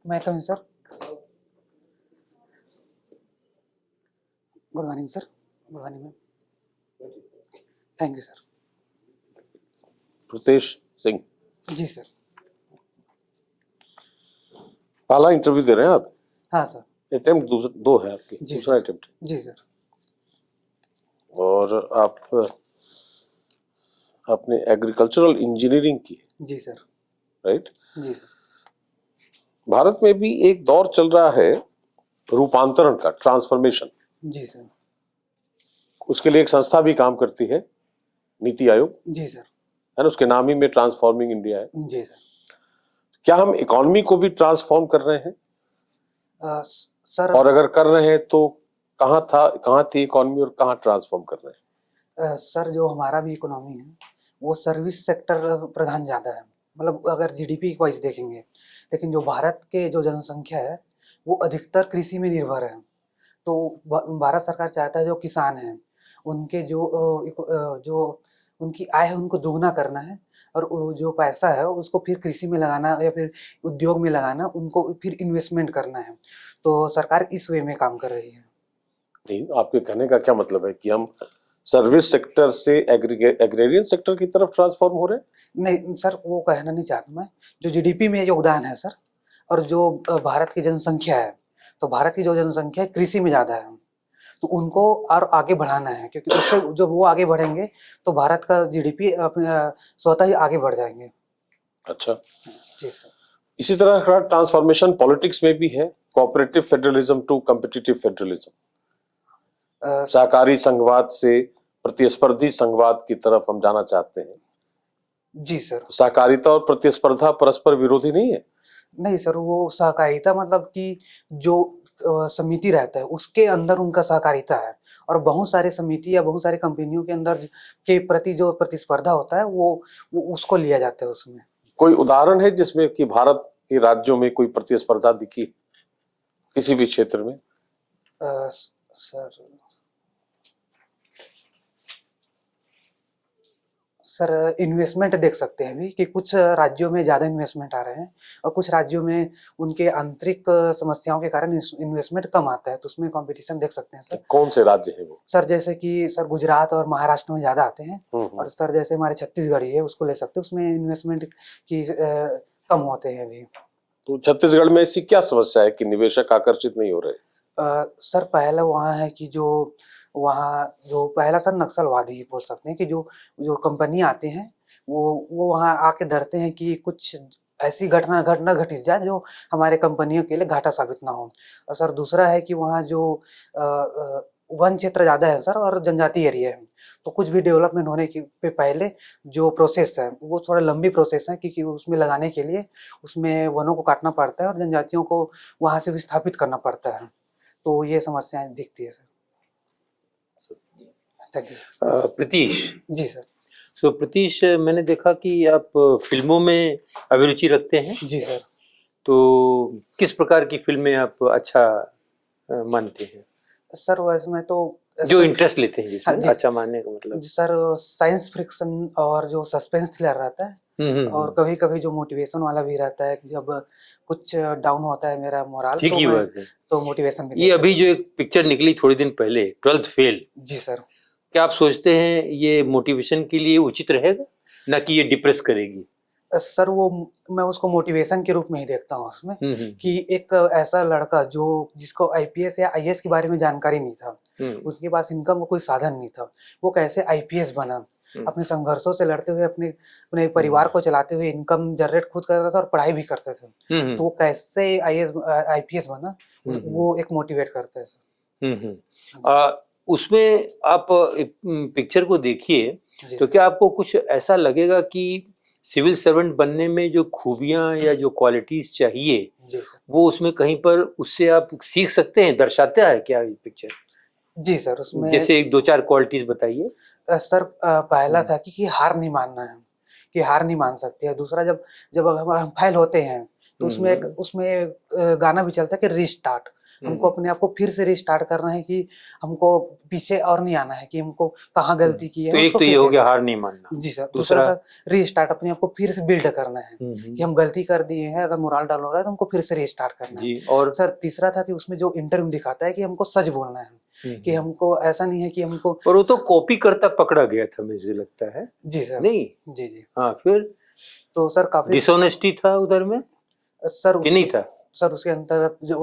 मैं coming sir. Good morning sir. Good morning ma'am. Thank you sir. Pratesh Singh, जी sir. पहला interview दे रहे हैं आप? हाँ सर। अटेम्प्ट दो है आपकी, जी दूसरा सर। अटेम्प्ट। जी सर। और आपने एग्रीकल्चरल इंजीनियरिंग की, जी सर। राइट? जी सर। भारत में भी एक दौर चल रहा है रूपांतरण का, ट्रांसफॉर्मेशन। जी सर। उसके लिए एक संस्था भी काम करती है, नीति आयोग, जी सर। है ना? उसके नाम ही में ट्रांसफॉर्मिंग इंडिया है। जी सर। क्या हम इकोनॉमी को भी ट्रांसफॉर्म कर रहे हैं? सर और अगर कर रहे हैं तो कहाँ थी इकोनॉमी और कहाँ ट्रांसफॉर्म कर रहे हैं? सर जो हमारा भी इकोनॉमी है वो सर्विस सेक्टर प्रधान ज़्यादा है, मतलब अगर जीडीपी वाइज देखेंगे। लेकिन जो भारत के जो जनसंख्या है वो अधिकतर कृषि में निर्भर है। तो भारत सरकार चाहता है जो किसान हैं उनके जो उनकी आय है उनको दोगुना करना है, और जो पैसा है उसको फिर कृषि में लगाना या फिर उद्योग में लगाना, उनको फिर इन्वेस्टमेंट करना है। तो सरकार इस वे में काम कर रही है। नहीं, आपके कहने का क्या मतलब है कि हम सर्विस सेक्टर से एग्रेरियन सेक्टर की तरफ ट्रांसफॉर्म हो रहे हैं? नहीं सर, वो कहना नहीं चाहता मैं। जो जीडीपी में योगदान है सर, और जो भारत की जनसंख्या है, तो भारत की जो जनसंख्या है कृषि में ज़्यादा है, तो उनको और आगे बढ़ाना है, क्योंकि उससे जब वो आगे बढ़ेंगे तो भारत का जीडीपी अपने स्वतः ही आगे बढ़ जाएंगे। अच्छा, जी सर। इसी तरह का ट्रांसफॉर्मेशन पॉलिटिक्स में भी है, cooperative federalism to competitive federalism. सहकारी संघवाद से प्रतिस्पर्धी संघवाद की तरफ हम जाना चाहते हैं। जी सर। सहकारिता और प्रतिस्पर्धा परस्पर विरोधी नहीं है? नहीं सर, वो सहकारिता मतलब कि जो समिति रहता है उसके अंदर उनका सहकारिता है, और बहुत सारे समिति या बहुत सारी कंपनियों के अंदर के प्रति जो प्रतिस्पर्धा होता है वो उसको लिया जाता है उसमें। कोई उदाहरण है जिसमें कि भारत के राज्यों में कोई प्रतिस्पर्धा दिखी किसी भी क्षेत्र में? सर इन्वेस्टमेंट देख सकते हैं अभी कि कुछ राज्यों में ज़्यादा इन्वेस्टमेंट आ रहे हैं, और कुछ राज्यों में उनके आंतरिक समस्याओं के कारण इन्वेस्टमेंट कम आता है, तो उसमें कंपटीशन देख सकते हैं सर। कौन से राज्य है वो? सर जैसे कि सर गुजरात और महाराष्ट्र में ज़्यादा आते हैं, और सर जैसे हमारे छत्तीसगढ़ ही है उसको ले सकते हैं, उसमें इन्वेस्टमेंट की कम होते हैं अभी। तो छत्तीसगढ़ में ऐसी क्या समस्या है कि निवेशक आकर्षित नहीं हो रहे? सर पहला वहाँ है कि जो वहाँ जो पहला सर नक्सलवादी बोल सकते हैं कि जो जो कंपनी आते हैं वो वहाँ आके डरते हैं कि कुछ ऐसी घटना घट जाए जो हमारे कंपनियों के लिए घाटा साबित ना हो। और सर दूसरा है कि वहाँ जो वन क्षेत्र ज़्यादा है सर, और जनजाति एरिया है, तो कुछ भी डेवलपमेंट होने के पहले जो प्रोसेस है वो थोड़ा लंबी प्रोसेस है, क्योंकि उसमें लगाने के लिए उसमें वनों को काटना पड़ता है और जनजातियों को वहाँ से विस्थापित करना पड़ता है। तो ये समस्याएं दिखती है sir. Thank you. Pratish ji sir. So Pratish, मैंने देखा कि आप फिल्मों में अभिरुचि रखते हैं। जी सर। तो किस प्रकार की फिल्में आप अच्छा मानते हैं? सर वैसे मैं तो जो इंटरेस्ट लेते हैं जिसमें। हाँ, अच्छा मानने का मतलब सर साइंस फिक्शन और जो सस्पेंस थ्रिलर रहता है, और कभी कभी जो मोटिवेशन वाला भी रहता है कि जब कुछ डाउन होता है मेरा मोरल, ठीक ही बात है। तो मोटिवेशन भी ये अभी जो एक पिक्चर निकली थोड़ी दिन पहले, 12th फेल। जी सर। क्या आप सोचते हैं ये मोटिवेशन के लिए उचित रहेगा, ना कि ये डिप्रेस करेगी? सर वो मैं उसको मोटिवेशन के रूप में ही देखता हूँ उसमें, कि एक ऐसा लड़का जो जिसको आईपीएस या आईएएस के बारे में जानकारी नहीं था, उसके पास इनकम का कोई साधन नहीं था, वो कैसे आईपीएस बना, अपने संघर्षों से लड़ते हुए अपने अपने परिवार को चलाते हुए इनकम जनरेट खुद करता था और पढ़ाई भी करते थे, तो वो कैसे आईपीएस बना, वो एक मोटिवेट करता है सर। उसमें आप पिक्चर को देखिए तो क्या आपको कुछ ऐसा लगेगा कि सिविल सर्वेंट बनने में जो खूबियां या जो क्वालिटीज चाहिए वो उसमें कहीं पर उससे आप सीख सकते हैं, दर्शाता है क्या ये पिक्चर? जी सर, उसमें जैसे एक दो चार क्वालिटीज बताइए। सर पहला था कि हार नहीं मानना है, कि हार नहीं मान सकते हैं। दूसरा, जब जब हम फेल होते हैं तो उसमें एक गाना भी चलता है कि रीस्टार्ट, हमको अपने आप को फिर से रिस्टार्ट करना है कि हमको पीछे और नहीं आना है कि हमको कहाँ गलती की है तो एक उसको तो ये फिर हो गया करना हार नहीं मानना। है। जी सर। दूसरा सर रीस्टार्ट अपने आप को फिर से बिल्ड करना है कि हम गलती कर दिए हैं, अगर मोरल डाउन हो रहा है तो हमको फिर से रीस्टार्ट करना है। जी। और सर तीसरा था कि उसमें जो इंटरव्यू दिखाता है कि हमको सच बोलना है, कि हमको ऐसा नहीं है कि हमको। पर वो तो कॉपी करता पकड़ा गया था मुझे लगता है। जी सर। नहीं। जी जी। हाँ, फिर तो सर काफी डिसऑनेस्टी था उधर में सर कि नहीं था? सर उसके अंदर जो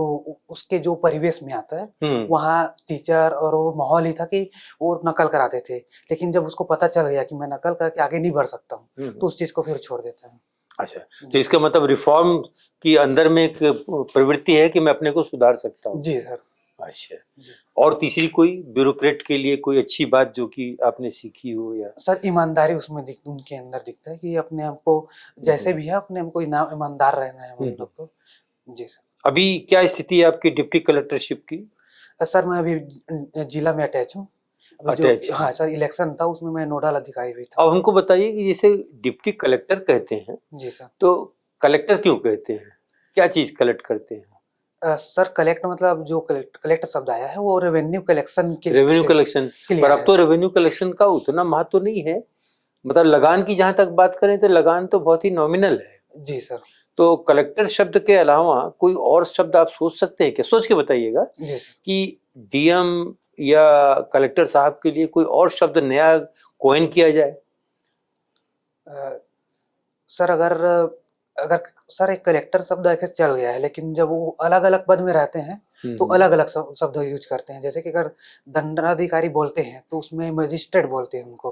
उसके जो परिवेश में आता है वहाँ टीचर और वो माहौल ही था कि वो नकल कराते थे, लेकिन जब उसको पता चल गया कि मैं नकल करके आगे नहीं बढ़ सकता हूँ तो उस चीज को फिर छोड़ देता है। अच्छा, तो इसका मतलब रिफॉर्म की अंदर में एक प्रवृत्ति है कि मैं अपने को सुधार सकता हूँ। जी सर। अच्छा, और तीसरी कोई ब्यूरोक्रेट के लिए कोई अच्छी बात जो कि आपने सीखी हो? या सर ईमानदारी उसमें उनके अंदर दिखता है कि अपने आप को जैसे भी है अपने आप को ईमानदार रहना है हम लोग को। जी सर। अभी क्या स्थिति है आपकी डिप्टी कलेक्टरशिप की? सर मैं अभी जिला में अटैच हूँ। हाँ सर, इलेक्शन था उसमें मैं नोडल अधिकारी भी था। अब हमको बताइए कि जैसे डिप्टी कलेक्टर कहते हैं। जी सर। तो कलेक्टर क्यों कहते हैं? क्या चीज कलेक्ट करते हैं? सर कलेक्ट मतलब जो कलेक्ट शब्द आया है वो रेवेन्यू कलेक्शन के रेवेन्यू कलेक्शन। पर अब तो रेवेन्यू कलेक्शन का उतना महत्व तो नहीं है, मतलब लगान की जहां तक बात करें तो लगान तो बहुत ही नॉमिनल है। जी सर। तो कलेक्टर शब्द के अलावा कोई और शब्द आप सोच सकते हैं क्या? सोच के बताइएगा कि डीएम या कलेक्टर साहब के लिए कोई और शब्द नया कॉइन किया जाए। सर अगर अगर सर एक कलेक्टर शब्द ऐसे चल गया है, लेकिन जब वो अलग अलग पद में रहते हैं तो अलग अलग शब्द यूज करते हैं। जैसे कि अगर दंडाधिकारी बोलते हैं तो उसमें मजिस्ट्रेट बोलते हैं उनको।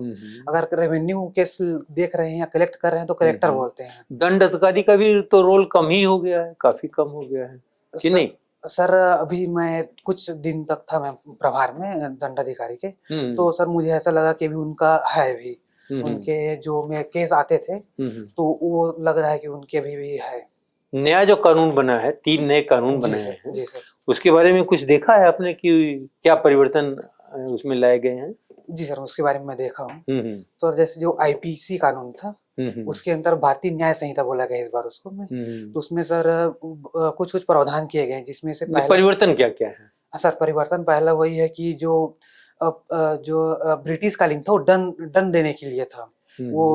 अगर रेवेन्यू केस देख रहे हैं या कलेक्ट कर रहे हैं तो कलेक्टर बोलते हैं। दंड अधिकारी का भी तो रोल कम ही हो गया है, काफी कम हो गया है कि नहीं? सर अभी मैं कुछ दिन तक था मैं प्रभार में दंडाधिकारी के, तो सर मुझे ऐसा लगा कि अभी उनका है भी, उनके जो में केस आते थे तो वो लग रहा है कि उनके अभी भी है। नया जो कानून बना है, 3 नए कानून बनाए हैं। जी सर। उसके बारे में कुछ देखा है आपने कि क्या परिवर्तन उसमें लाए गए हैं? जी सर उसके बारे में मैं देखा हूँ। तो जैसे जो आईपीसी कानून था उसके अंदर भारतीय न्याय संहिता बोला गया इस बार उसको में, तो उसमें सर कुछ कुछ प्रावधान किए गए जिसमें से परिवर्तन क्या क्या है? सर परिवर्तन पहला वही है कि जो ब्रिटिश कालीन था वो दंड देने के लिए था। वो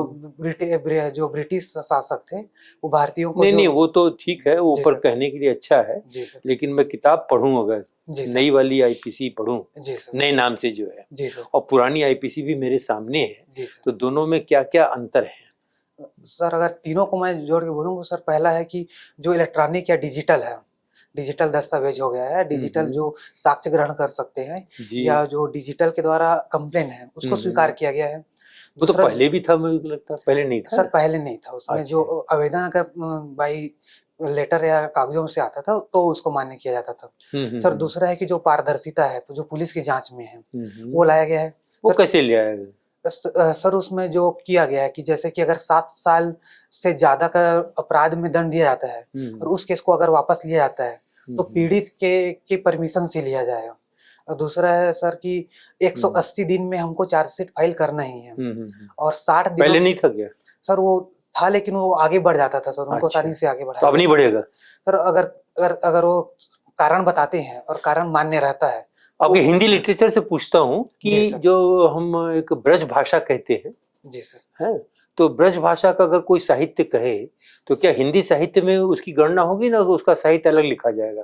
जो ब्रिटिश शासक थे वो भारतीयों को नहीं वो तो ठीक है, वो ऊपर कहने के लिए अच्छा है, लेकिन मैं किताब पढ़ूं अगर नई वाली आईपीसी पढ़ूं नए नाम से जो है और पुरानी आईपीसी भी मेरे सामने है, तो दोनों में क्या क्या अंतर है? सर अगर तीनों को मैं जोड़ के बोलूंगा सर, पहला है कि जो इलेक्ट्रॉनिक या डिजिटल है, डिजिटल दस्तावेज हो गया है, डिजिटल जो साक्ष्य ग्रहण कर सकते हैं या जो डिजिटल के द्वारा कंप्लेन है उसको स्वीकार किया गया है। वो तो पहले भी था, मुझे लगता है पहले नहीं था। सर पहले नहीं था, उसमें जो आवेदन अगर बाई लेटर या कागजों से आता था तो उसको मान्य किया जाता था। सर दूसरा है कि जो पारदर्शिता है जो पुलिस की जांच में है वो लाया गया है। वो कैसे लिया है? सर उसमें जो किया गया है कि जैसे कि अगर 7 साल से ज्यादा का अपराध में दंड दिया जाता है और उस केस को अगर वापस लिया जाता है तो पीड़ित के परमिशन से लिया जाएगा। और दूसरा है सर कि 180 दिन में हमको चार्जशीट फाइल करना ही है और 60 दिन पहले नहीं था क्या? सर वो था लेकिन वो आगे बढ़ जाता था सर, उनको आसानी से आगे बढ़ाया। तो अब नहीं बढ़ेगा सर? अगर वो कारण बताते हैं और कारण मान्य रहता है। आपके हिंदी लिटरेचर से पूछता हूँ कि जो हम एक ब्रज भाषा कहते हैं, जी सर, है तो ब्रज भाषा का अगर कोई साहित्य कहे तो क्या हिंदी साहित्य में उसकी गणना होगी ना, उसका साहित्य अलग लिखा जाएगा?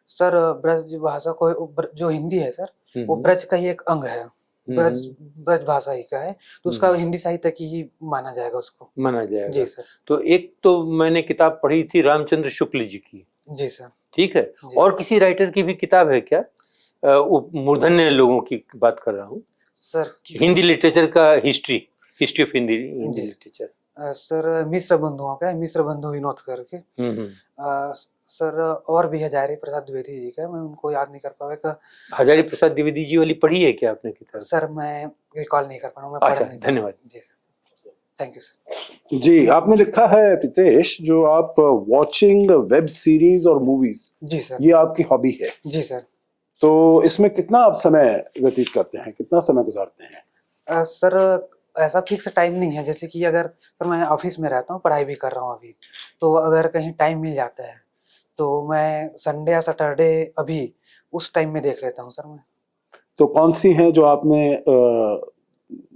सर ब्रज भाषा को जो हिंदी है सर वो ब्रज का ही एक अंग है, ब्रज भाषा ही का है, तो उसका हिंदी साहित्य की ही माना जाएगा, उसको माना जाएगा। जी सर। तो एक तो मैंने किताब पढ़ी थी रामचंद्र शुक्ल जी की। जी सर। ठीक है, और किसी राइटर की भी किताब है क्या? मूर्धन्य लोगों की बात कर रहा हूँ सर, हिंदी लिटरेचर का history of Hindi literature. Sir Mishra बंधुओं का है, मिश्र बंधु विनोद करके। सर और भी हजारी प्रसाद द्विवेदी जी का, मैं उनको याद नहीं कर पाऊंगा। हजारी प्रसाद द्विवेदी जी वाली पढ़ी है क्या आपने किताब? सर मैं रिकॉल नहीं कर पा रहा हूँ, अच्छा, धन्यवाद। जी सर, थैंक यू सर। जी, आपने लिखा है प्रीतेश, जो आप वॉचिंग वेब सीरीज और मूवीज, जी सर, ये आपकी हॉबी है। जी सर। तो इसमें कितना आप समय व्यतीत करते हैं, कितना समय गुजारते हैं? सर ऐसा फिक्स टाइम नहीं है, जैसे कि अगर सर मैं ऑफिस में रहता हूँ, पढ़ाई भी कर रहा हूँ अभी, तो अगर कहीं टाइम मिल जाता है तो मैं संडे या सैटरडे अभी उस टाइम में देख लेता हूँ सर मैं। तो कौन सी हैं जो आपने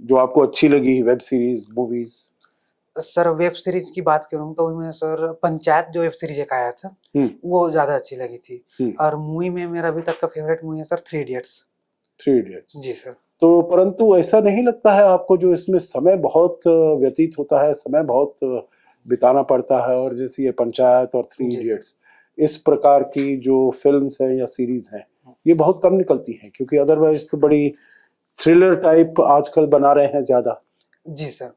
जो आपको अच्छी लगी, web series, movies? Sir web series की बात करूँ तो मैं सर पंचायत जो वेब सीरीज एक आया था वो ज्यादा अच्छी लगी थी। और मूवी में मेरा अभी तक का फेवरेट मूवी है सर थ्री इडियट्स। थ्री इडियट्स जी सर। तो परंतु ऐसा नहीं लगता है आपको, जो इसमें समय बहुत व्यतीत होता है, समय बहुत बिताना पड़ता है, और जैसे ये पंचायत और थ्री जी सर। इडियट्स इस प्रकार की जो फिल्म्स हैं या सीरीज हैं, ये बहुत कम निकलती हैं, क्योंकि अदरवाइज तो बड़ी थ्रिलर टाइप आजकल बना रहे हैं ज्यादा। जी सर।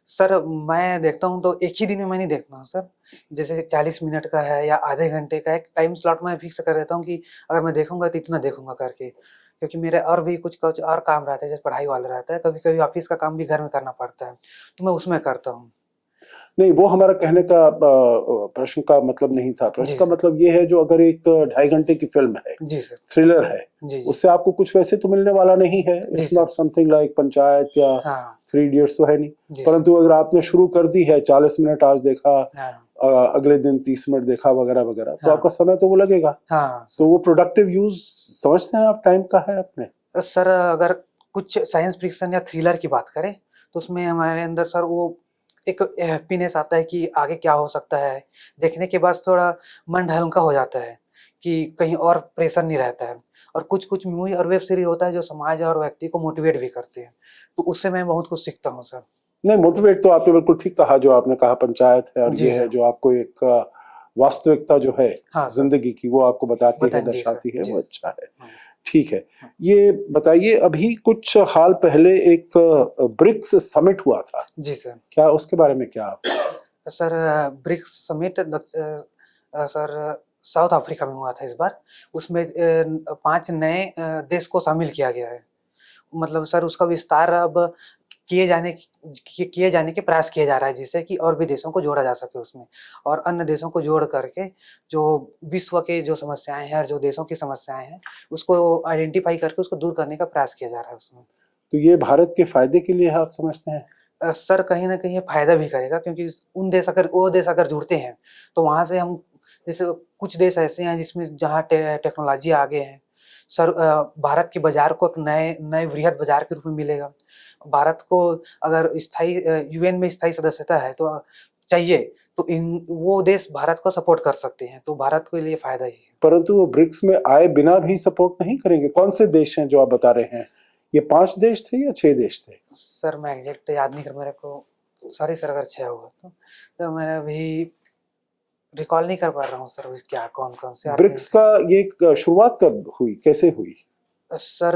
सर मैं देखता हूँ तो एक ही दिन में मैं नहीं देखता हूँ सर, जैसे 40 मिनट का है या आधे घंटे का एक टाइम स्लॉट मैं फिक्स कर देता हूँ कि अगर मैं देखूंगा तो इतना देखूंगा करके, क्योंकि मेरे और भी कुछ कुछ और काम रहते हैं, जैसे पढ़ाई वाला रहता है, कभी कभी ऑफिस का काम भी घर में करना पड़ता है, तो मैं उसमें करता हूँ। नहीं, वो हमारा कहने का प्रश्न का मतलब नहीं था। प्रश्न जी का सर। मतलब ये है, जो अगर एक 2.5 घंटे की फिल्म है, जी सर। थ्रिलर है, जी जी। उससे आपको कुछ वैसे तो मिलने वाला नहीं है। जी it's sir. Not something like Panchayat या हाँ। थ्री इडियट्स तो है नहीं। जी सर। परंतु अगर आपने शुरू कर दी है, 40 मिनट आज देखा, हाँ अगले दिन 30 मिनट देखा, वगैरह वगैरह, तो हाँ आपका समय तो वो लगेगा। हाँ तो सर। वो प्रोडक्टिव यूज समझते हैं आप टाइम का है अपने? सर अगर कुछ साइंस फिक्शन या थ्रिलर की बात करें तो उसमें हमारे अंदर सर वो एक हैप्पीनेस आता है कि आगे क्या हो सकता है, देखने के बाद थोड़ा मन हल्का हो जाता है कि कहीं और प्रेशर नहीं रहता है। और कुछ कुछ मूवी और वेब सीरीज होता है जो समाज और व्यक्ति को मोटिवेट भी करते हैं, तो उससे मैं बहुत कुछ सीखता हूँ सर। नहीं, मोटिवेट तो आपने बिल्कुल ठीक कहा, जो आपने कहा पंचायत है, और जी ये है सर। जो आपको एक वास्तविकता जो है हाँ सर। जिंदगी की, वो आपको बताती है, बताएं जी सर। दर्शाती है, जी वो सर। अच्छा है। हाँ। ठीक है। हाँ। ये बताइए, अभी कुछ हाल पहले एक ब्रिक्स समिट हुआ था, जी सर। क्या उसके बारे में क्या आप? Sir BRICS summit sir South Africa में हुआ था इस बार। उसमें 5 नए देश को शामिल किया गया है। मतलब सर उसका विस्तार अब किए जाने के प्रयास किया जा रहा है, जिससे कि और भी देशों को जोड़ा जा सके उसमें, और अन्य देशों को जोड़ करके जो विश्व के जो समस्याएं हैं और जो देशों की समस्याएं हैं उसको आइडेंटिफाई करके उसको दूर करने का प्रयास किया जा रहा है उसमें। तो ये भारत के फायदे के लिए है, आप समझते हैं? सर कहीं ना कहीं ये फायदा भी करेगा, क्योंकि उन देश अगर वो देश अगर जुड़ते हैं तो वहां से हम, जैसे कुछ देश ऐसे हैं जिसमें जहाँ टेक्नोलॉजी आगे है सर, भारत के बाजार को एक नए नए वृहद बाजार के रूप में मिलेगा। भारत को अगर स्थायी यूएन में स्थायी सदस्यता है तो चाहिए, तो इन वो देश भारत को सपोर्ट कर सकते हैं, तो भारत के लिए फायदा ही है। परंतु वो ब्रिक्स में आए बिना भी सपोर्ट नहीं करेंगे? कौन से देश हैं जो आप बता रहे हैं? ये 5 देश थे या 6 देश थे? सर मैं एग्जैक्ट याद नहीं कर मेरे को, सॉरी सर अगर 6 हुआ तो मैं अभी रिकॉल नहीं कर पा रहा हूँ सर क्या कौन कौन से ब्रिक्स का ये शुरुआत कब हुई, कैसे हुई? सर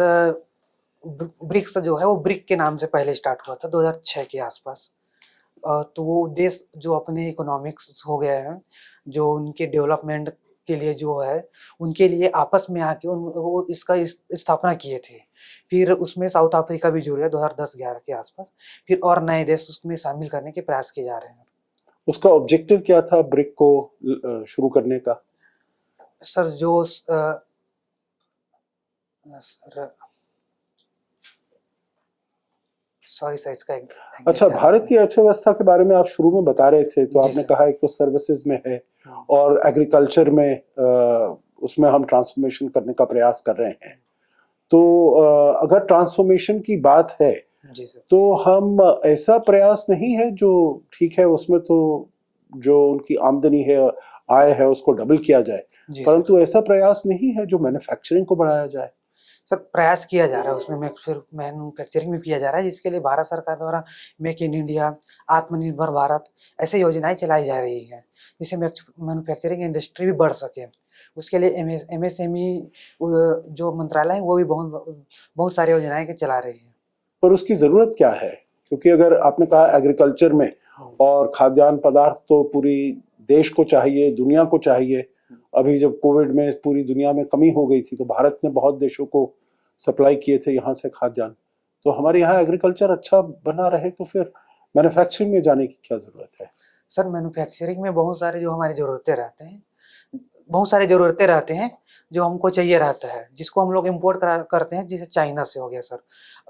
ब्रिक्स जो है वो ब्रिक के नाम से पहले स्टार्ट हुआ था 2006 के आसपास। तो वो देश जो अपने इकोनॉमिक्स हो गए हैं, जो उनके डेवलपमेंट के लिए जो है, उनके लिए आपस में आके वो इसका स्थापना किए थे। फिर उसमें साउथ अफ्रीका भी जुड़ गया 2010-11 के आसपास। फिर और नए देश उसमें शामिल करने के प्रयास किए जा रहे हैं। उसका ऑब्जेक्टिव क्या था ब्रिक को शुरू करने का? सर जो सर सॉरी सर इसका अच्छा, भारत की अर्थव्यवस्था के बारे में आप शुरू में बता रहे थे, तो जी आपने सर। कहा एक तो सर्विसेज में है और एग्रीकल्चर में, उसमें हम ट्रांसफॉर्मेशन करने का प्रयास कर रहे हैं। तो अगर ट्रांसफॉर्मेशन की बात है, जी सर। तो हम ऐसा प्रयास नहीं है जो, ठीक है उसमें तो जो उनकी आमदनी है, आय है, उसको डबल किया जाए, जी परंतु ऐसा प्रयास नहीं है जो मैन्युफैक्चरिंग को बढ़ाया जाए। सर प्रयास किया जा रहा है उसमें, फिर मैन्युफैक्चरिंग में किया जा रहा है, जिसके लिए भारत सरकार द्वारा मेक इन इंडिया, आत्मनिर्भर भारत ऐसे योजनाएं चलाई जा रही हैं, जिससे मैन्युफैक्चरिंग इंडस्ट्री भी बढ़ सके। उसके लिए MSME जो मंत्रालय है वो भी बहुत सारी योजनाएं चला रही है। पर उसकी जरूरत क्या है? क्योंकि अगर आपने कहा एग्रीकल्चर में, और खाद्यान्न पदार्थ तो पूरी देश को चाहिए, दुनिया को चाहिए। अभी जब कोविड में पूरी दुनिया में कमी हो गई थी, तो भारत ने बहुत देशों को सप्लाई किए थे यहाँ से खाद्यान्न। तो हमारे यहाँ एग्रीकल्चर अच्छा बना रहे तो फिर मैन्युफैक्चरिंग में जाने की क्या जरूरत है? सर मैन्युफैक्चरिंग में बहुत सारे जो हमारी ज़रूरतें रहते हैं, बहुत सारी ज़रूरतें रहते हैं जो हमको चाहिए रहता है, जिसको हम लोग इम्पोर्ट करते हैं, जैसे चाइना से हो गया सर,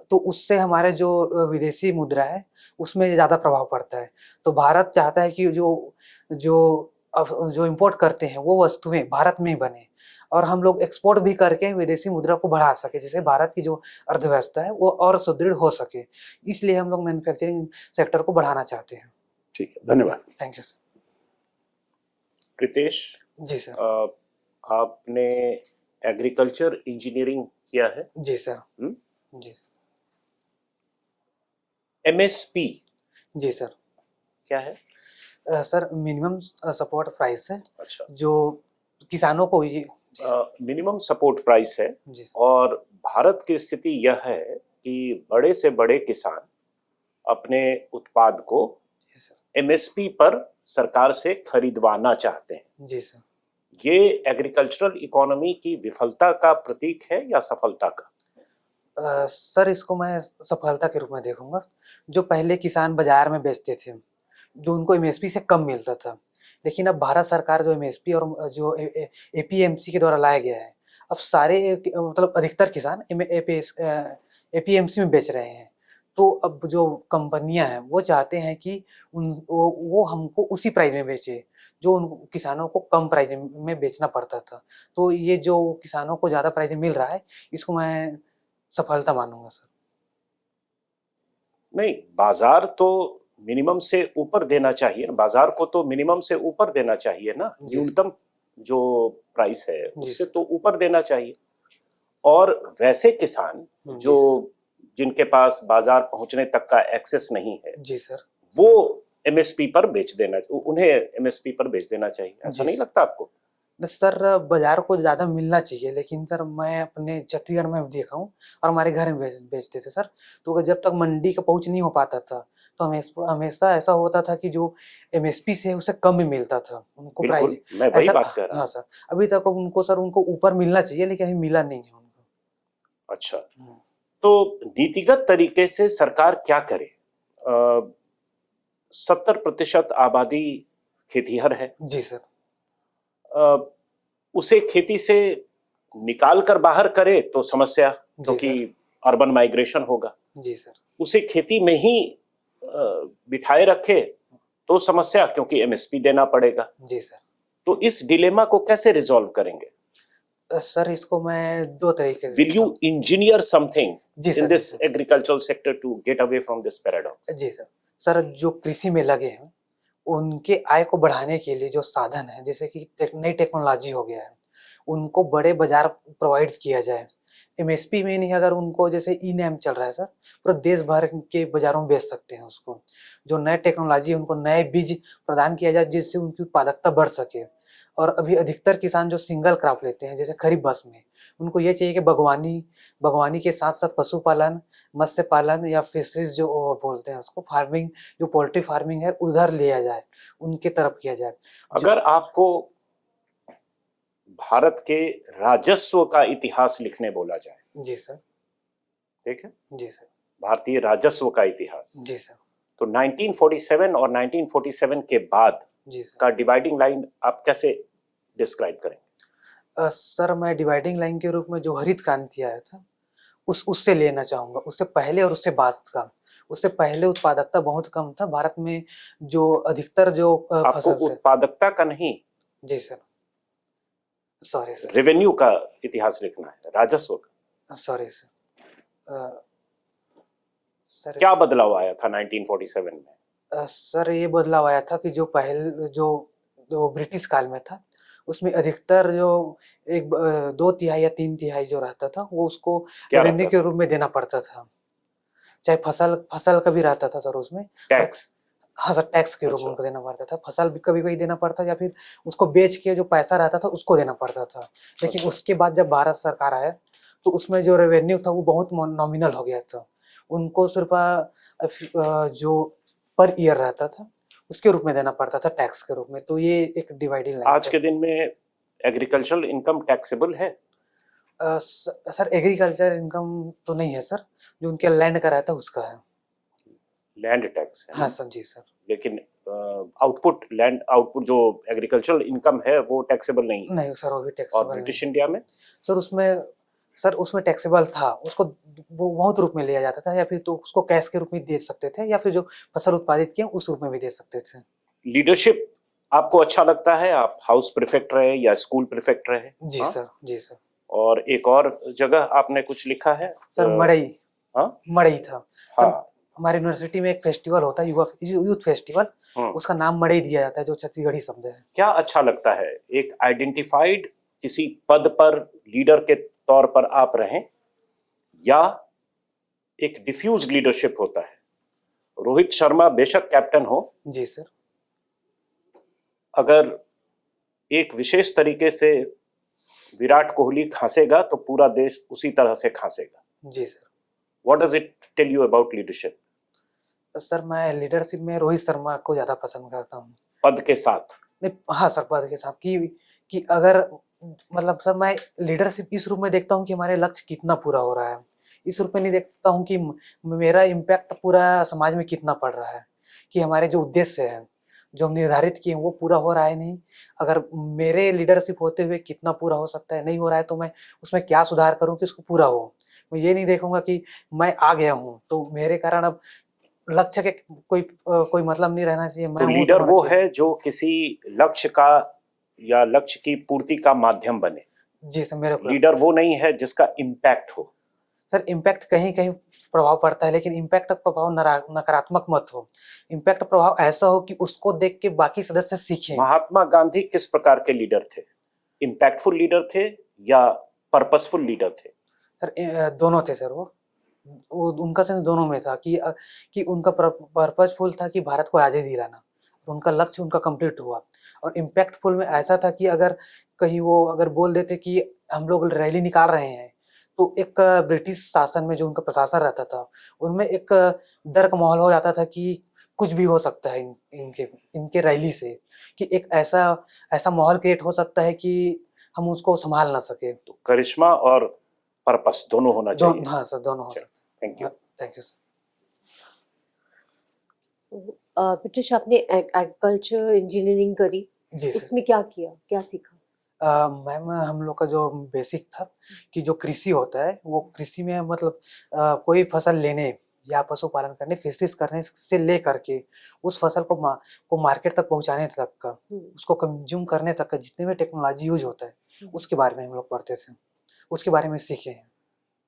तो उससे हमारे जो विदेशी मुद्रा है उसमें ज़्यादा प्रभाव पड़ता है। तो भारत चाहता है कि जो जो जो इंपोर्ट करते हैं वो वस्तुएं भारत में ही बने और हम लोग एक्सपोर्ट भी करके विदेशी मुद्रा को बढ़ा सके, जिससे भारत की जो अर्थव्यवस्था है वो और सुदृढ़ हो सके। इसलिए हम लोग मैन्युफैक्चरिंग सेक्टर को बढ़ाना चाहते हैं। ठीक है, धन्यवाद। Thank you sir. Preetesh ji sir. आपने एग्रीकल्चर इंजीनियरिंग किया है? जी सर। जी सर। एमएसपी जी सर। क्या है? सर मिनिमम सपोर्ट प्राइस है। अच्छा, जो किसानों को ये मिनिमम सपोर्ट प्राइस है। जी सर। और भारत की स्थिति यह है कि बड़े से बड़े किसान अपने उत्पाद को जी सर। एमएसपी पर सरकार से खरीदवाना चाहते हैं। जी सर। ये एग्रीकल्चरल इकोनॉमी की विफलता का प्रतीक है या सफलता का? सर इसको मैं सफलता के रूप में देखूंगा। जो पहले किसान बाजार में बेचते थे, जो उनको एमएसपी से कम मिलता था, लेकिन अब भारत सरकार जो एमएसपी और जो एपीएमसी के द्वारा लाया गया है, अब सारे मतलब अधिकतर किसान एपीएमसी में बेच रहे हैं। तो अब जो कंपनियां हैं वो चाहते हैं कि वो हमको उसी प्राइस में बेचे जो उन किसानों को कम प्राइस में बेचना पड़ता था। तो ये जो किसानों को ज्यादा प्राइस में मिल रहा है, इसको मैं सफलता मानूंगा सर। नहीं, बाजार तो मिनिमम से ऊपर देना चाहिए ना, बाजार को तो मिनिमम से ऊपर देना चाहिए ना, न्यूनतम जो प्राइस है उससे तो ऊपर देना चाहिए। और वैसे किसान जो जिनके पास बाजार पहुंचने तक का एक्सेस नहीं है, जी सर, वो एमएसपी पर बेच देना, उन्हें एमएसपी पर बेच देना चाहिए। ऐसा नहीं लगता आपको? सर बाजार को ज्यादा मिलना चाहिए, लेकिन सर मैं अपने छत्तीसगढ़ में देखा हूँ और हमारे घर में बेचते थे सर। तो जब तक मंडी का पहुंच नहीं हो पाता था तो हमेशा ऐसा होता था कि जो एमएसपी से उससे कम में मिलता था उनको प्राइस। मैं वही बात कर रहा हूँ। हाँ सर, अभी तक उनको ऊपर मिलना चाहिए, लेकिन अभी मिला नहीं है उनको। अच्छा, तो नीतिगत तरीके से सरकार क्या करे? 70% आबादी खेतीहर है। जी सर। उसे खेती से निकाल कर बाहर करे तो समस्या, क्योंकि अर्बन माइग्रेशन होगा। जी सर। उसे खेती में ही बिठाए रखे तो समस्या, क्योंकि एमएसपी देना पड़ेगा। जी सर। तो इस डिलेमा को कैसे रिजॉल्व करेंगे? सर इसको मैं दो तरीके से। Will you engineer something in this agricultural sector to get away from this paradox? जी सर। सर जो कृषि में लगे हैं उनके आय को बढ़ाने के लिए जो साधन है, जैसे कि नई टेक्नोलॉजी हो गया है, उनको बड़े बाजार प्रोवाइड किया जाए। एमएसपी में नहीं, अगर उनको जैसे ई नैम चल रहा है सर, पूरा देश भर के बाजारों में बेच सकते हैं उसको। जो नए टेक्नोलॉजी है उनको नए बीज प्रदान किया जाए जिससे उनकी उत्पादकता बढ़ सके। और अभी अधिकतर किसान जो सिंगल क्रॉप लेते हैं जैसे खरीफ बस में, उनको ये चाहिए कि बागवानी के साथ साथ पशुपालन, मत्स्य पालन या फिशरीज जो बोलते हैं उसको, फार्मिंग, जो पोल्ट्री फार्मिंग है उधर लिया जाए, उनके तरफ किया जाए। अगर आपको भारत के राजस्व का इतिहास लिखने बोला जाए। जी सर। ठीक है? जी सर। भारतीय राजस्व का इतिहास। जी सर। तो 1947 और 1947 के बाद का डिवाइडिंग लाइन आप कैसे डिस्क्राइब करेंगे? सर मैं डिवाइडिंग लाइन के रूप में जो हरित क्रांति आया था उससे लेना चाहूंगा, उससे पहले और उससे बाद का। उससे पहले उत्पादकता बहुत कम था भारत में, जो अधिकतर जो आपको उत्पादकता का नहीं, जी सर, सॉरी सर, रेवेन्यू का इतिहास लिखना है, राजस्व का। Sorry sir. सर क्या बदलाव आया था 1947 में? सर ये बदलाव आया था कि जो ब्रिटिश काल में था उसमें अधिकतर जो 2/3 या 3/3 जो रहता था वो उसको रेवेन्यू के रूप में देना पड़ता था। चाहे फसल का भी रहता था सर उसमें टैक्स। हाँ सर, टैक्स के रूप में उनको देना पड़ता था। फसल भी कभी देना पड़ता या फिर उसको बेच के जो पैसा रहता था उसको देना पड़ता था। लेकिन उसके बाद जब भारत सरकार आया तो उसमें जो रेवेन्यू था वो बहुत नॉमिनल हो गया था। उनको सिर्फ जो पर ईयर रहता था उसके रूप में देना पड़ता था, टैक्स के रूप में। तो ये एक डिवाइडिंग लाइन। आज के दिन में एग्रीकल्चरल इनकम टैक्सेबल है? सर एग्रीकल्चर इनकम तो नहीं है सर, जो उनके लैंड का रहता है उसका है। लैंड टैक्स है? हाँ सर। जी सर। लेकिन लैंड आउटपुट जो एग्रीकल्चरल इनकम है वो टैक्सेबल नहीं सर, वो भी टैक्सेबल। और ब्रिटिश इंडिया में सर उसमें टैक्सेबल था, उसको वो बहुत रूप में लिया जाता था, या फिर तो उसको कैश के रूप में दे सकते थे या फिर जो फसल उत्पादित किया उस रूप में भी दे सकते थे। लीडरशिप आपको अच्छा लगता है? आप हाउस प्रीफेक्ट रहे या स्कूल प्रीफेक्ट रहे? जी हाँ? सर, जी सर। और एक और जगह आपने कुछ लिखा है? सर मड़ई, हाँ मड़ई था सर। हाँ। हमारी यूनिवर्सिटी में एक फेस्टिवल होता है, यूथ फेस्टिवल, उसका नाम मड़ई दिया जाता है, जो छत्तीसगढ़ी शब्द है। क्या अच्छा लगता है, एक आइडेंटिफाइड किसी पद पर लीडर के तौर पर आप रहें, या एक डिफ्यूज लीडरशिप होता है? रोहित शर्मा बेशक कैप्टन हो, जी सर। अगर एक विशेष तरीके से विराट कोहली खांसेगा तो पूरा देश उसी तरह से खांसेगा। जी sir. What does it tell you about leadership? Sir मैं लीडरशिप में रोहित शर्मा को ज्यादा पसंद करता हूँ। पद के साथ? नहीं, हाँ सर, पद के साथ कि अगर मतलब सर मैं लीडरशिप इस रूप में देखता हूँ कि हमारे लक्ष्य कितना पूरा हो रहा है। इस रूप में नहीं देखता हूँ कि मेरा इम्पैक्ट पूरा समाज में कितना पड़ रहा है, कि हमारे जो उद्देश्य है जो हम निर्धारित किए वो पूरा हो रहा है नहीं। अगर मेरे लीडरशिप होते हुए कितना पूरा हो सकता है, नहीं हो रहा है, तो मैं उसमें क्या सुधार करूँ कि उसको पूरा हो। मैं ये नहीं देखूंगा कि मैं आ गया हूँ तो मेरे कारण अब लक्ष्य के कोई मतलब नहीं रहना चाहिए। मैं तो हूँ लीडर होना वो चाहिए। है जो किसी लक्ष्य का या लक्ष्य की पूर्ति का माध्यम बने। जी सर, मेरे को लीडर वो नहीं है जिसका इम्पैक्ट हो। सर इम्पैक्ट कहीं कहीं प्रभाव पड़ता है, लेकिन इम्पैक्ट का प्रभाव नकारात्मक मत हो। इम्पैक्ट प्रभाव ऐसा हो कि उसको देख के बाकी सदस्य सीखें। महात्मा गांधी किस प्रकार के लीडर थे? इम्पैक्टफुल लीडर थे या पर्पसफुल लीडर थे? सर दोनों थे सर। वो उनका सेंस दोनों में था कि उनका पर्पसफुल था कि भारत को आज़ादी दिलाना, और उनका लक्ष्य उनका कंप्लीट हुआ। और इम्पैक्टफुल में ऐसा था कि अगर कहीं वो अगर बोल देते कि हम लोग रैली निकाल रहे हैं, तो एक ब्रिटिश शासन में जो उनका प्रशासन रहता था उनमें एक डर का माहौल हो जाता था कि कुछ भी हो सकता है इनके रैली से, कि एक ऐसा माहौल क्रिएट हो सकता है कि हम उसको संभाल ना सके। तो करिश्मा और पर्पस दोनों होना चाहिए। हाँ सर, दोनों हो सकते हैं। Thank you. Thank you sir. British आपने एग्रीकल्चर इंजीनियरिंग करी, जी सर। उसमें क्या किया, क्या सीखा? मैम हम लोग का जो बेसिक था कि जो कृषि होता है वो कृषि में मतलब कोई फसल लेने या पशुपालन करने, फिशरीज करने से ले करके उस फसल को मार्केट तक पहुंचाने तक का, उसको कंज्यूम करने तक का जितने भी टेक्नोलॉजी यूज होता है उसके बारे में हम लोग पढ़ते थे, उसके बारे में सीखे हैं।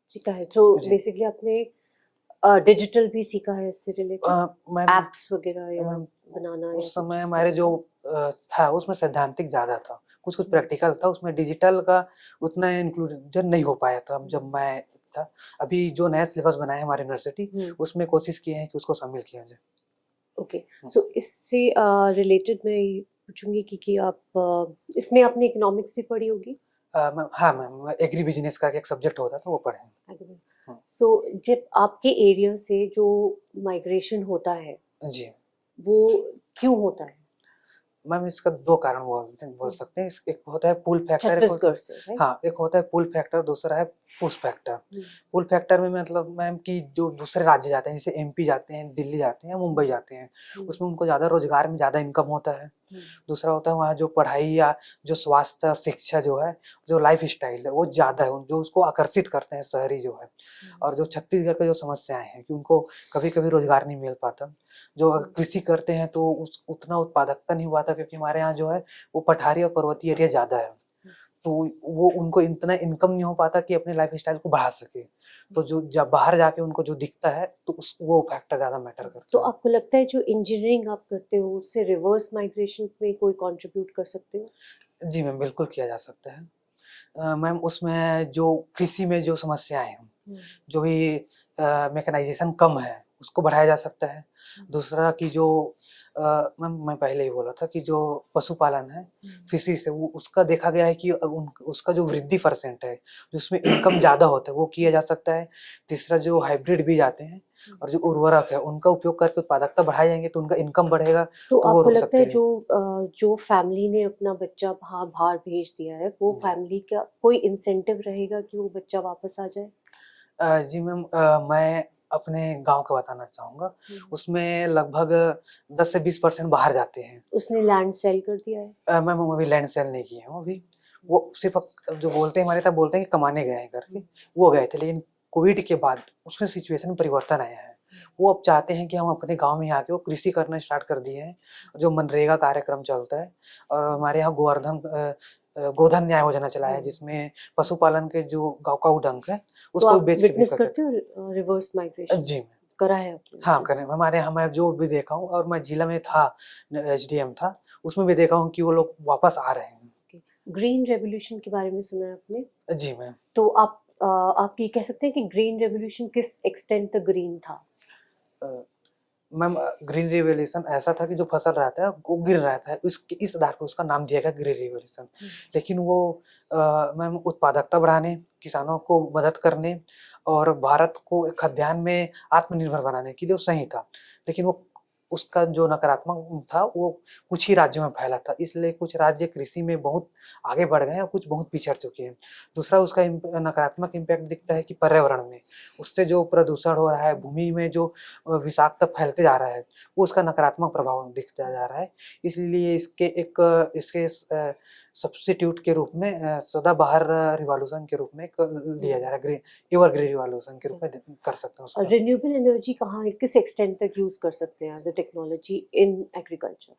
सीखा है, तो जी। बेसिकली आपने डिजिटल भी सीखा है इससे रिलेटेड, मैम एप्स वगैरह या मैम बनाना, या उस कुछ समय इस हमारे तरह जो का? था उसमें सैद्धांतिक ज्यादा था, कुछ कुछ प्रैक्टिकल था, उसमें डिजिटल का उतना इंक्लूजन नहीं हो पाया था जब मैं था। अभी जो नया सिलेबस बनाया है हमारी यूनिवर्सिटी उसमें कोशिश किए हैं कि उसको शामिल किया जाए। ओके, सो इससे रिलेटेड मैं ये पूछूंगी कि आप इसमें आपने इकोनॉमिक्स भी पढ़ी होगी? हाँ मैम, एग्री बिजनेस का एक सब्जेक्ट होता था वो पढ़े हैं। सो जब आपके एरिया से जो माइग्रेशन होता है जी वो क्यों होता है? मैम, इसका दो कारण बोल सकते हैं। एक होता है पुल फैक्टर, छत्तीसगढ़ से, right? हाँ एक होता है पुल फैक्टर, दूसरा है पुश फैक्टर। पुल फैक्टर में मतलब मैम कि जो दूसरे राज्य जाते हैं, जैसे एमपी जाते हैं, दिल्ली जाते हैं, मुंबई जाते हैं, उसमें उनको ज़्यादा रोजगार में ज़्यादा इनकम होता है। दूसरा होता है वहाँ जो पढ़ाई या जो स्वास्थ्य शिक्षा जो है, जो लाइफ स्टाइल है वो ज़्यादा है, जो उसको आकर्षित करते हैं शहरी जो है। और जो छत्तीसगढ़ की जो समस्याएं हैं कि उनको कभी कभी रोजगार नहीं मिल पाता, जो अगर कृषि करते हैं तो उतना उत्पादकता नहीं हुआ था, क्योंकि हमारे यहाँ जो है वो पठारी और पर्वतीय एरिया ज़्यादा है, तो वो उनको इतना इनकम नहीं हो पाता कि अपने लाइफ स्टाइल को बढ़ा सके। तो जो जब बाहर जाके उनको जो दिखता है तो वो फैक्टर ज़्यादा मैटर करता तो है। आपको लगता है जो इंजीनियरिंग आप करते हो उससे रिवर्स माइग्रेशन में कोई कंट्रीब्यूट कर सकते हो? जी मैम, बिल्कुल किया जा सकता है। मैम उसमें जो कृषि में जो समस्याएं हैं, जो भी मैकेनाइजेशन कम है उसको बढ़ाया जा सकता है। दूसरा कि जो मैम मैं पहले ही बोला था कि जो पशुपालन है, फिशरी से वो उसका देखा गया है कि उसका जो वृद्धि परसेंट है जिसमें इनकम ज़्यादा होता है वो किया जा सकता है। तीसरा जो हाइब्रिड बीज आते हैं और जो उर्वरक है उनका उपयोग करके उत्पादकता बढ़ाई जाएंगे तो उनका इनकम बढ़ेगा। तो वो आपको रुक लगता सकते है हैं। जो फैमिली ने अपना बच्चा बाहर भेज दिया है वो फैमिली का कोई इंसेंटिव रहेगा कि वो बच्चा वापस आ जाए? जी मैम, मैं अपने गांव का बताना चाहूँगा। उसमें लगभग 10 से 20% बाहर जाते हैं। उसने लैंड सेल कर दिया है? मैम हम अभी लैंड सेल नहीं किए हैं अभी। वो सिर्फ जो बोलते हैं हमारे साथ बोलते हैं कि कमाने गए हैं करके, वो गए थे, लेकिन कोविड के बाद उसमें सिचुएशन में परिवर्तन आया है। वो अब चाहते हैं कि हम अपने गांव में आके वो कृषि करना स्टार्ट कर दिए हैं। जो मनरेगा कार्यक्रम चलता है और हमारे यहाँ गोधन न्याय योजना चला है, जिसमें पशुपालन के जो काऊ डंक है तो उसको आप बेच के विटनेस बिक्री करते हो रिवर्स माइग्रेशन? जी करा है आपने? हाँ करें। हमारे यहाँ मैं जो भी देखा हूँ, और मैं जिला में था, एसडीएम था, उसमें भी देखा हूँ कि वो लोग वापस आ रहे हैं। ग्रीन रेवोल्यूशन के बारे में सुना है आपने? जी मैम। तो आप ये कह सकते हैं कि ग्रीन रेवोल्यूशन किस एक्सटेंट तक ग्रीन था? मैम ग्रीन रिवोल्यूशन ऐसा था कि जो फसल रहता है वो गिर रहता है, इस आधार पर उसका नाम दिया गया ग्रीन रिवोल्यूशन। लेकिन वो मैम उत्पादकता बढ़ाने, किसानों को मदद करने और भारत को खाद्यान्न में आत्मनिर्भर बनाने के लिए वो सही था। लेकिन वो उसका जो नकारात्मक था वो कुछ ही राज्यों में फैला था, इसलिए कुछ राज्य कृषि में बहुत आगे बढ़ गए हैं और कुछ बहुत पिछड़ चुके हैं। दूसरा उसका नकारात्मक इम्पैक्ट दिखता है कि पर्यावरण में उससे जो प्रदूषण हो रहा है, भूमि में जो विषाक्त फैलते जा रहा है, वो उसका नकारात्मक प्रभाव दिखता जा रहा है। इसलिए इसके सब्स्टिट्यूट के रूप में सदाबहार रिवॉल्यूशन के रूप में लिया जा रहा है, एवरग्रीन रिवॉल्यूशन के रूप में कर सकते हैं उसको। रिन्यूएबल एनर्जी कहाँ किस एक्सटेंट तक यूज कर सकते हैं as a technology in agriculture?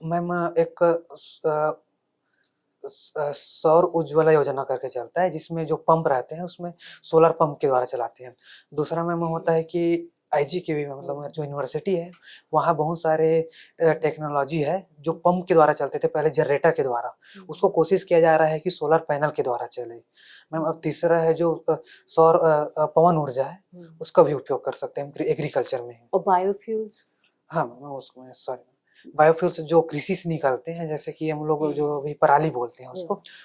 Ma'am एक सौर उज्ज्वला योजना करके चलता है, जिसमें जो पंप रहते हैं उसमें सोलर पंप के द्वारा चलाते हैं। दूसरा मैम होता है कि IGKV में, मतलब जो यूनिवर्सिटी है, वहाँ बहुत सारे टेक्नोलॉजी है जो पंप के द्वारा चलते थे पहले जनरेटर के द्वारा, उसको कोशिश किया जा रहा है कि सोलर पैनल के द्वारा चले। मैम अब तीसरा है जो सौर पवन ऊर्जा है, उसका भी उपयोग कर सकते हैं एग्रीकल्चर में। और बायोफ्यूल्स? हाँ मैम उसको सॉरी, बायोफ्यूल्स जो कृषि से निकलते हैं, जैसे कि हम लोग जो अभी पराली बोलते हैं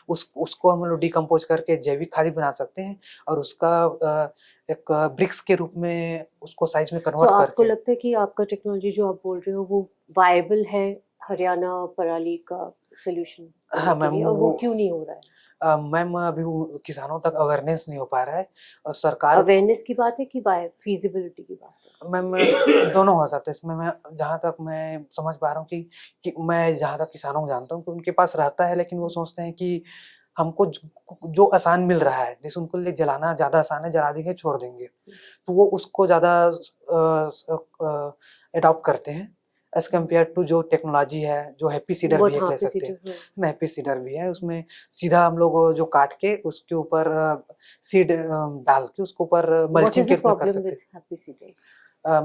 उसको हम लोग डिकम्पोज करके जैविक खाद बना सकते हैं और उसका एक ब्रिक्स के रूप में उसको साइज में कन्वर्ट करके। आपको लगता है कि आपका टेक्नोलॉजी जो आप बोल रहे हो वो वायबल है हरियाणा पराली का सोल्यूशन? हाँ मैम, और वो क्यों नहीं हो रहा है? मैम अभी किसानों तक अवेयरनेस नहीं हो पा रहा है और सरकार। अवेयरनेस की बात है कि फीजिबिलिटी की बात है? मैम दोनों हो सकते हैं इसमें। मैं जहाँ तक मैं समझ पा रहा हूँ कि मैं जहाँ तक किसानों को जानता हूँ कि उनके पास रहता है, लेकिन वो सोचते हैं कि हमको जो आसान मिल रहा है, जैसे उनको लिए जलाना ज़्यादा आसान है, जला देंगे छोड़ देंगे, तो वो उसको ज़्यादा अडॉप्ट करते हैं एज कम्पेयर टू जो टेक्नोलॉजी है, जो हैप्पी सीडर भी ले सकते हैं ना। हैप्पी सीडर भी है, उसमें सीधा हम लोग जो काट के उसके ऊपर सीड डाल के उसके ऊपर मल्चिंग के रूप में कर सकते हैं।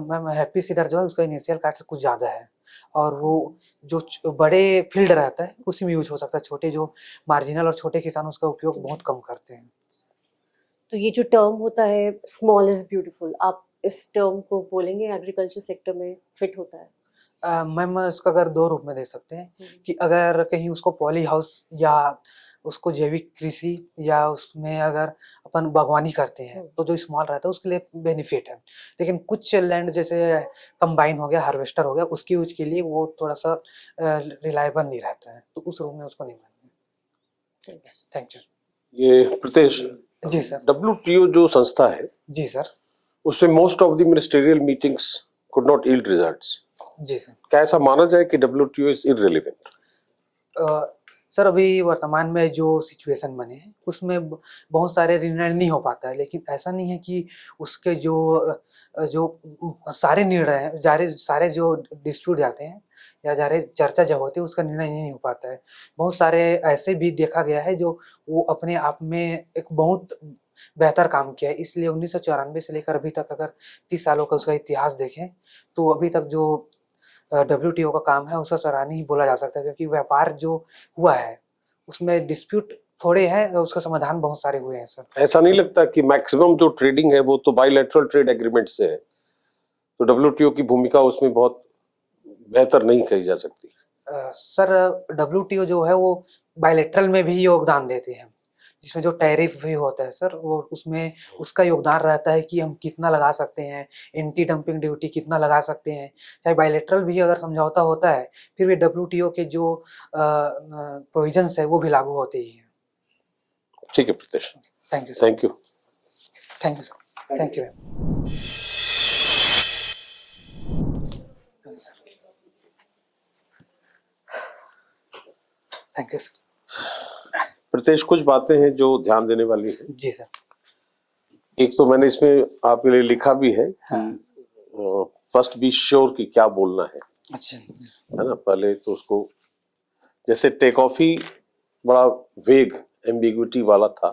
मैम हैप्पी सीडर जो है उसका इनिशियल कास्ट कुछ ज़्यादा है और वो जो बड़े फील्ड रहता है उसी में यूज हो सकता है, छोटे जो मार्जिनल और छोटे किसान उसका उपयोग बहुत कम करते हैं। तो ये जो टर्म होता है स्मॉल इज ब्यूटीफुल, आप इस टर्म को बोलेंगे एग्रीकल्चर सेक्टर में फिट होता है? मैम इसका अगर दो रूप में दे सकते हैं कि अगर कहीं उसको पॉली हाउस या उसको जैविक कृषि या उसमें अगर अपन बागवानी करते हैं तो जो स्मॉल रहता है उसके लिए बेनिफिट है। लेकिन कुछ लैंड जैसे कंबाइन हो गया, हार्वेस्टर हो गया, उसकी यूज के लिए वो थोड़ा सा रिलायबल नहीं रहता है, तो उस रूप में उसको नहीं मानेंगे। Thank you. ये प्रीतेश जी सर। WTO जो संस्था है जी सर, उसमें most of the ministerial meetings could not yield results. जी सर। क्या ऐसा माना जाए कि WTO इज इररिलेवेंट? सर अभी वर्तमान में जो सिचुएशन बने हैं उसमें बहुत सारे निर्णय नहीं हो पाता है, लेकिन ऐसा नहीं है कि उसके जो सारे निर्णय हैं, सारे जो डिस्प्यूट जाते हैं या सारे चर्चा जब होती है उसका निर्णय नहीं हो पाता है। बहुत सारे ऐसे भी देखा गया है जो वो अपने आप में एक बहुत बेहतर काम किया है। इसलिए 1994 से लेकर अभी तक अगर 30 सालों का उसका इतिहास देखें तो अभी तक जो WTO का काम है उसका सराहनीय बोला जा सकता है, क्योंकि व्यापार जो हुआ है उसमें डिस्प्यूट थोड़े हैं, उसका समाधान बहुत सारे हुए हैं सर। ऐसा नहीं लगता कि मैक्सिमम जो ट्रेडिंग है वो तो बायलैटरल ट्रेड एग्रीमेंट से है, तो WTO की भूमिका उसमें बहुत बेहतर नहीं कही जा सकती? सर WTO जो है वो बायलैटरल में भी योगदान देते हैं, जिसमें जो टैरिफ भी होता है सर वो उसमें उसका योगदान रहता है कि हम कितना लगा सकते हैं, एंटी डंपिंग ड्यूटी कितना लगा सकते हैं। चाहे बायलैटरल भी अगर समझौता होता है फिर भी WTO के जो प्रोविजंस है वो भी लागू होते ही हैं। ठीक है Pritesh, thank you sir. Thank you. Thank you sir. Thank you. Thank you sir. Pritesh, कुछ बातें हैं जो ध्यान देने वाली है। जी सर। एक तो मैंने इसमें आपके लिए लिखा भी है, फर्स्ट बी श्योर कि क्या बोलना अच्छा है ना। पहले तो उसको जैसे टेक ऑफ ही बड़ा वेग एम्बिग्विटी वाला था,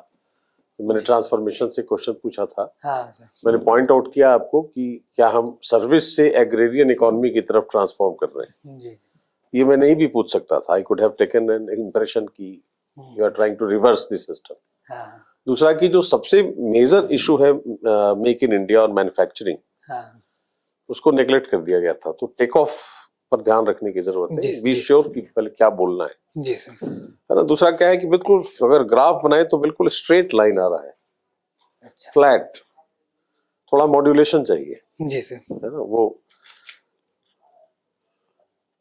तो मैंने ट्रांसफॉर्मेशन से क्वेश्चन पूछा था। हाँ सर मैंने पॉइंट आउट किया आपको कि क्या हम सर्विस से एग्रेरियन इकोनॉमी की तरफ ट्रांसफॉर्म कर रहे हैं। जी ये मैं नहीं भी पूछ सकता था। I could have taken an impression कि you are trying to reverse this system. हाँ दूसरा कि जो सबसे मेजर इशू है मेक इन इंडिया और मैन्युफैक्चरिंग, हाँ उसको नेग्लेक्ट कर दिया गया था। तो टेक ऑफ पर ध्यान रखने की जरूरत है। जी, बी जी। श्योर कि पहले क्या बोलना है जी सर ना। दूसरा क्या है कि बिल्कुल अगर ग्राफ बनाए तो बिल्कुल स्ट्रेट लाइन आ रहा है, अच्छा फ्लैट, थोड़ा मॉड्यूलेशन चाहिए, जी सर है ना वो।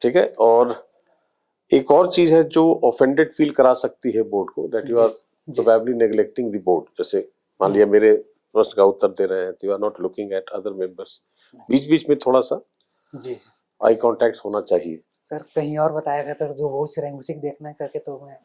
ठीक है। और एक और चीज है जो ऑफेंडेड फील करा सकती है बोर्ड को, that you R G. Probably neglecting the board. जैसे मान लिया मेरे प्रश्न का उत्तर दे रहे हैं, you are not looking at other members. बीच बीच में थोड़ा सा जी आई कांटेक्ट होना चाहिए। सर कहीं और बताया गया था जो बहुत रहे उसी को देखना है करके, तो मैं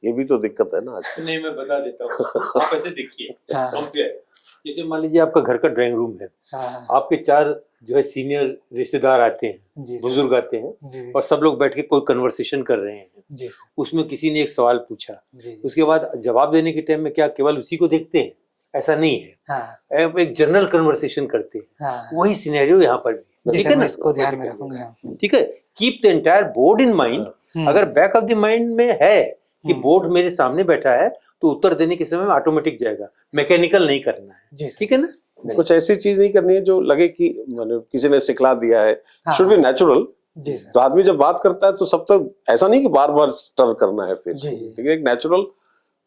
ये भी तो दिक्कत है ना आज। नहीं, मैं बता देता हूँ। आप ऐसे देखिए, हाँ कंपेयर, जैसे मान लीजिए आपका घर का ड्राइंग रूम है, हाँ आपके 4 जो है सीनियर रिश्तेदार आते हैं, जी सर बुजुर्ग आते हैं, जी जी और सब लोग बैठ के कोई कन्वर्सेशन कर रहे हैं। जी सर उसमें किसी ने एक सवाल पूछा, जी जी उसके बाद जवाब देने के टाइम में क्या केवल उसी को देखते हैं? ऐसा नहीं है, हाँ आप एक जनरल कन्वर्सेशन करते हैं। हाँ वही सिनेरियो यहाँ पर भी, जी ठीक सर है मैं ना? इसको ध्यान में रखूंगा। ठीक है। Keep the entire board in mind. अगर बैक ऑफ द माइंड में है कि बोर्ड मेरे सामने बैठा है, तो उत्तर देने के समय में ऑटोमेटिक जाएगा, मैकेनिकल नहीं करना है। जी सर ठीक है ना? कुछ ऐसी चीज नहीं करनी है जो लगे कि माने किसी ने सिखला दिया है। हाँ। Should be natural. जी सर तो आदमी जब बात करता है तो सब तो ऐसा नहीं कि बार बार स्टर करना है फिर। जी, जी। ठीक है, एक नेचुरल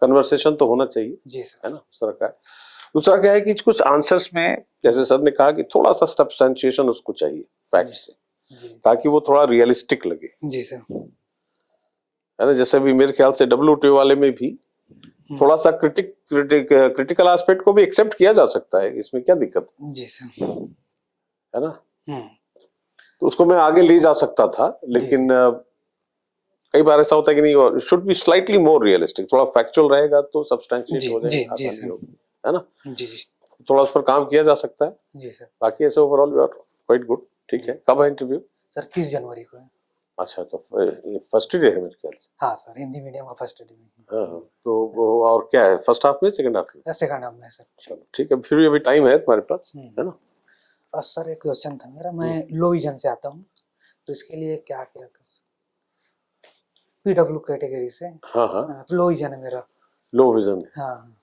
कन्वर्सेशन तो होना चाहिए, जी सर है ना, उस तरह का। दूसरा क्या है कि कुछ आंसर्स में जैसे सर ने कहा कि थोड़ा सा सब्सटेंशिएशन उसको चाहिए फैक्ट से, जी ताकि वो थोड़ा रियलिस्टिक लगे, जी सर है ना। जैसे भी मेरे ख्याल से WTO वाले में भी थोड़ा सा क्रिटिकल एस्पेक्ट को भी एक्सेप्ट किया जा सकता है, इसमें क्या दिक्कत जी सर है ना। हम्म तो उसको मैं आगे ले जा सकता था, लेकिन कई बार ऐसा होता है कि नहीं, should be slightly more realistic. थोड़ा फैक्चुअल रहेगा तो सब्सटेंशिएट जी, हो जी, जाएगा, जी, आसानी सर। होगी, है ना। जी जी थोड़ा उस पर काम किया जा सकता है। जी सर बाकी ऐसे overall you are quite good. ठीक है। कब है इंटरव्यू? सर 30 जनवरी को है। अच्छा, तो फर्स्ट डे है मेरे ख्याल से। हाँ सर हिंदी मीडियम का फर्स्ट डे में हाँ हाँ। तो वो और क्या है, फर्स्ट हाफ में सेकंड हाफ में? सेकंड हाफ में सर। चलो ठीक है, फिर भी अभी टाइम है तुम्हारे पास, है ना। और सर एक क्वेश्चन था मेरा, मैं लो विजन से आता हूँ, तो इसके लिए क्या क्या कर PW कैटेगरी से। हाँ हाँ, हाँ, तो लो विजन है मेरा। लो विजन है। हाँ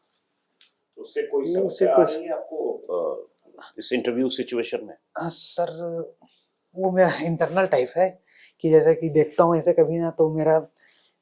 तो उससे कोई नहीं, समस्या उससे आ रही है आपको इस इंटरव्यू सिचुएशन में? सर वो मेरा इंटरनल टाइप है कि जैसे कि देखता हूँ ऐसे कभी ना, तो मेरा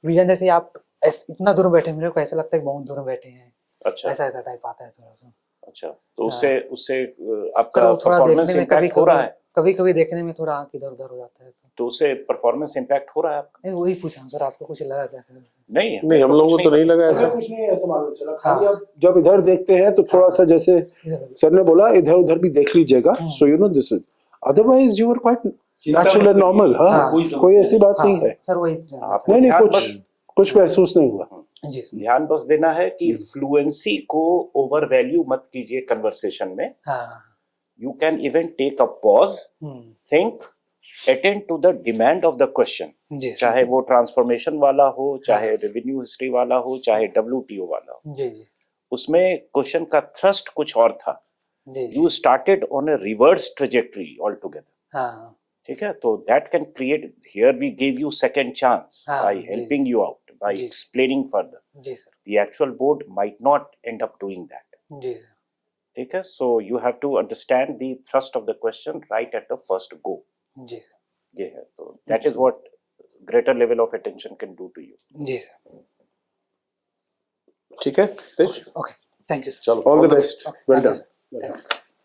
विजन जैसे आप इतना दूर बैठे, मेरे को ऐसा लगता है बहुत दूर बैठे हैं, अच्छा ऐसा ऐसा टाइप आता है थोड़ा सा। अच्छा, तो उससे उससे सर आपका वो थोड़ा परफॉर्मेंस देखने में कभी इम्पैक्ट हो रहा है? कभी कभी देखने में थोड़ा आंख इधर उधर हो जाता है। तो उससे परफॉर्मेंस इम्पैक्ट हो रहा है आपका? नहीं वही पूछा सर, आपको कुछ लगा क्या? नहीं है, नहीं, हम लोगों को तो नहीं लगा ऐसा ऐसा। कुछ नहीं है, ऐसा मालूम चला। हाँ। खाली आप जब इधर देखते हैं तो थोड़ा सा, जैसे इधर सर ने बोला, इधर उधर भी देख लीजिएगा, so you know this is, otherwise you are quite natural and normal. हाँ, कोई ऐसी बात नहीं है। सर वही आपको नहीं नहीं, ध्यान कुछ महसूस नहीं हुआ। जी सर। ध्यान बस देना है कि फ्लुएंसी को ओवर वैल्यू मत कीजिए कन्वर्सेशन में। हाँ you can even take a pause, think, attend to the demand of the question, जी सर। चाहे वो ट्रांसफॉर्मेशन वाला हो, चाहे रेवेन्यू हिस्ट्री वाला हो, चाहे WTO वाला हो। जी जी उसमें क्वेश्चन का थ्रस्ट कुछ और था। जी you started on a reverse trajectory all together. हाँ ठीक है, तो that can create, here we give you second chance हाँ, बाय जी। हेल्पिंग यू आउट, बाय जी। Explaining further. जी sir. The actual board might not end up doing that. जी sir. ठीक है, so you have to understand the thrust of the question right at the first go. जी sir. ये है, तो that is what greater level of attention can do to you. जी sir. ठीक है, ओके थैंक यू सर। चलो, all the all the best, well thank you done. Sir. Thank you sir.